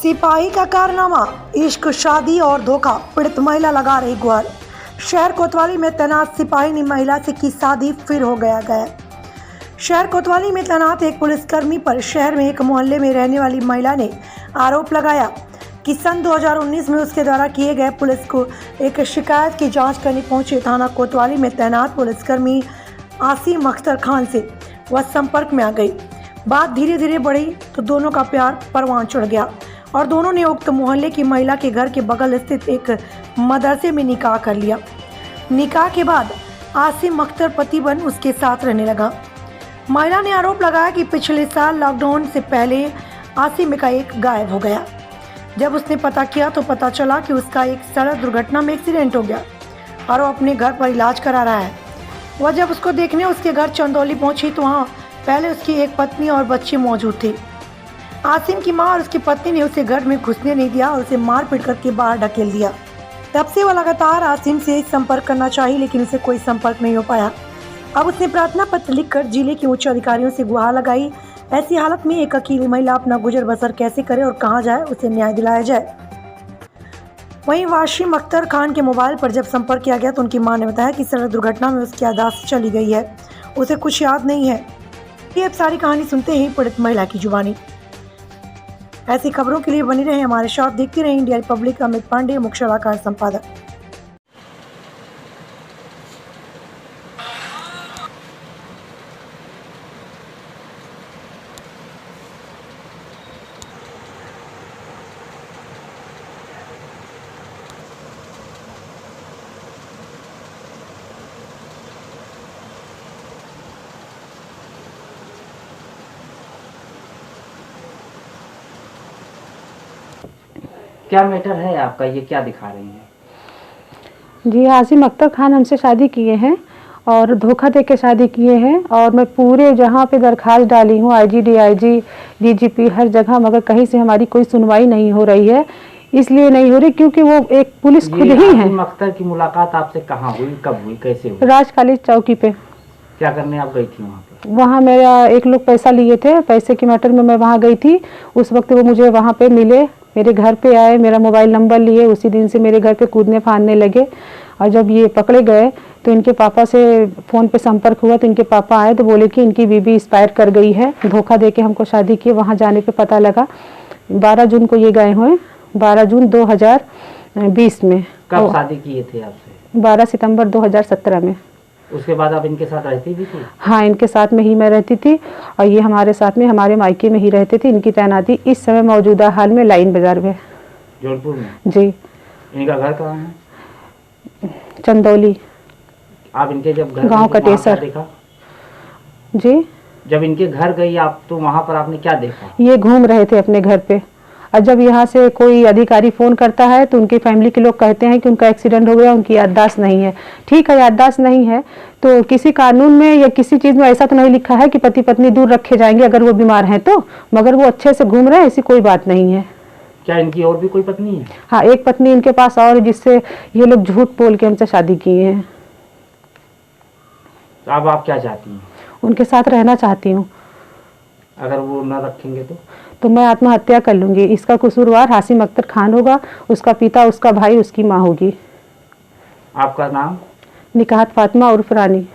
सिपाही का कारनामा, इश्क, शादी और धोखा, पीड़ित महिला लगा रही गुहार। शहर कोतवाली में तैनात सिपाही ने महिला से की शादी, फिर हो गया गायब। शहर कोतवाली में तैनात एक पुलिसकर्मी पर शहर में एक मोहल्ले में रहने वाली महिला ने आरोप लगाया कि सन 2019 में उसके द्वारा किए गए पुलिस को एक शिकायत की जांच करने पहुंचे थाना कोतवाली में तैनात पुलिसकर्मी आसिम अख्तर खान से वह संपर्क में आ गई। बात धीरे धीरे बढ़ी तो दोनों का प्यार परवान चढ़ गया और दोनों ने उक्त मोहल्ले की महिला के घर के बगल स्थित एक मदरसे में निकाह कर लिया। निकाह के बाद आसिम अख्तर पति बन उसके साथ रहने लगा। महिला ने आरोप लगाया कि पिछले साल लॉकडाउन से पहले आसिम का एक गायब हो गया। जब उसने पता किया तो पता चला कि उसका एक सड़क दुर्घटना में एक्सीडेंट हो गया और वो अपने घर पर इलाज करा रहा है। वह जब उसको देखने उसके घर चंदौली पहुंची तो वहाँ पहले उसकी एक पत्नी और बच्चे मौजूद थे। आसिम की मां और उसकी पत्नी ने उसे घर में घुसने नहीं दिया और उसे मार पीट करके बाहर ढकेल दिया। तब से वह लगातार आसिम से संपर्क करना चाही, लेकिन उसे कोई संपर्क नहीं हो पाया। अब उसने प्रार्थना पत्र लिखकर जिले के उच्च अधिकारियों से गुहार लगाई। ऐसी हालत में एक अकेली महिला अपना गुजर बसर कैसे करे और कहाँ जाए, उसे न्याय दिलाया जाए। वहीं आसिम अख्तर खान के मोबाइल पर जब संपर्क किया गया तो उनकी मां ने बताया कि सड़क दुर्घटना में उसकी याददाश्त चली गई है, उसे कुछ याद नहीं है। ये अब सारी कहानी सुनते ही पीड़ित महिला की जुबानी। ऐसी खबरों के लिए बनी रहे हमारे साथ, देखते रहे इंडिया रिपब्लिक। अमित पांडे, मुख्य कलाकार संपादक। क्या मैटर है आपका, ये क्या दिखा रही हैं? जी, आसिम अख्तर खान हमसे शादी किए हैं और धोखा दे के शादी किए हैं और मैं पूरे जहाँ पे दरखास्त डाली हूँ, आईजी, डीआईजी, डीजीपी, हर जगह, मगर कहीं से हमारी कोई सुनवाई नहीं हो रही है। इसलिए नहीं हो रही क्योंकि वो एक पुलिस खुद ही है। आसिम अख्तर की मुलाकात आपसे कहाँ हुई, कब हुई, कैसे हुई? राज कॉलेज चौकी पे। क्या करने आप गई थी वहाँ पे? वहाँ मेरा एक लोग पैसा लिए थे, पैसे के मैटर में मैं वहाँ गई थी। उस वक्त वो मुझे वहाँ पे मिले, मेरे घर पे आए, मेरा मोबाइल नंबर लिए। उसी दिन से मेरे घर पे कूदने फाड़ने लगे और जब ये पकड़े गए तो इनके पापा से फ़ोन पे संपर्क हुआ तो इनके पापा आए तो बोले कि इनकी बीवी एक्सपायर कर गई है, धोखा देके हमको शादी की। वहाँ जाने पे पता लगा 12 जून को ये गए हुए, 12 जून 2020 में। कब शादी किए थे आपसे? 12 सितंबर 2017 में। उसके बाद आप इनके साथ रहती भी थी? हाँ, इनके साथ में ही मैं रहती थी और ये हमारे साथ में हमारे मायके में ही रहते थे। इनकी तैनाती इस समय मौजूदा हाल में लाइन बाजार में, जौनपुर में। जी। इनका घर कहाँ है? चंदौली। आप इनके जब घर गांव कटेसर देखा? जी, जब इनके घर गई आप तो वहाँ पर आपने क्या देखा? ये घूम रहे थे अपने घर पे और जब यहाँ से कोई अधिकारी फ़ोन करता है तो उनकी फैमिली के लोग कहते हैं कि उनका एक्सीडेंट हो गया, उनकी याददाश्त नहीं है। ठीक है, याददाश्त नहीं है तो किसी कानून में या किसी चीज़ में ऐसा तो नहीं लिखा है कि पति पत्नी दूर रखे जाएंगे अगर वो बीमार हैं तो, मगर वो अच्छे से घूम रहे हैं, ऐसी कोई बात नहीं है। क्या इनकी और भी कोई पत्नी है? हाँ, एक पत्नी इनके पास और है जिससे ये लोग झूठ बोल के हमसे शादी किए हैं। तो अब आप क्या चाहती हैं? उनके साथ रहना चाहती हूँ। अगर वो न रखेंगे तो मैं आत्महत्या कर लूँगी। इसका कसूरवार आसिम अख्तर खान होगा, उसका पिता, उसका भाई, उसकी माँ होगी। आपका नाम? निकाहत फातिमा उर्फ रानी।